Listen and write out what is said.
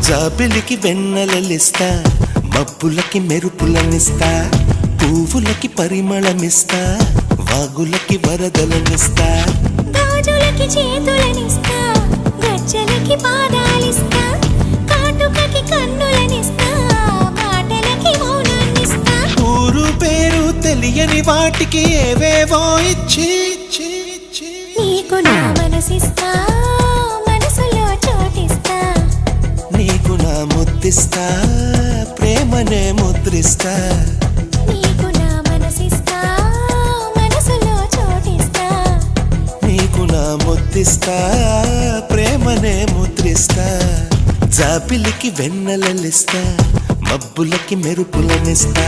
జాబిలికి వెన్నెలలిస్తా, మబ్బులకి మెరుపులనిస్తా, పువ్వులకి పరిమళమిస్తా, వాగులకి వరదలనిస్తా, గాజులకి చేతులనిస్తా, గజ్జలకి పాదాలిస్తా, కాటుకకి కన్నులనిస్తా, మాటలకి మౌనాన్నిస్తా. ఊరు పేరు తెలియని వాటికి ఏవేవో ఇచ్చి నీకు నా మనసిస్తా, మనసులో చోటిస్తా, నీకు నా ముద్దిస్తా, ప్రేమనే ముద్రిస్తా. నీకు నా మనసిస్తా, మనసులో చోటిస్తా, నీకు నా ముద్దిస్తా, ప్రేమనే ముద్రిస్తా. జాబిలికి వెన్నెలలిస్తా, మబ్బులకి మెరుపులనిస్తా,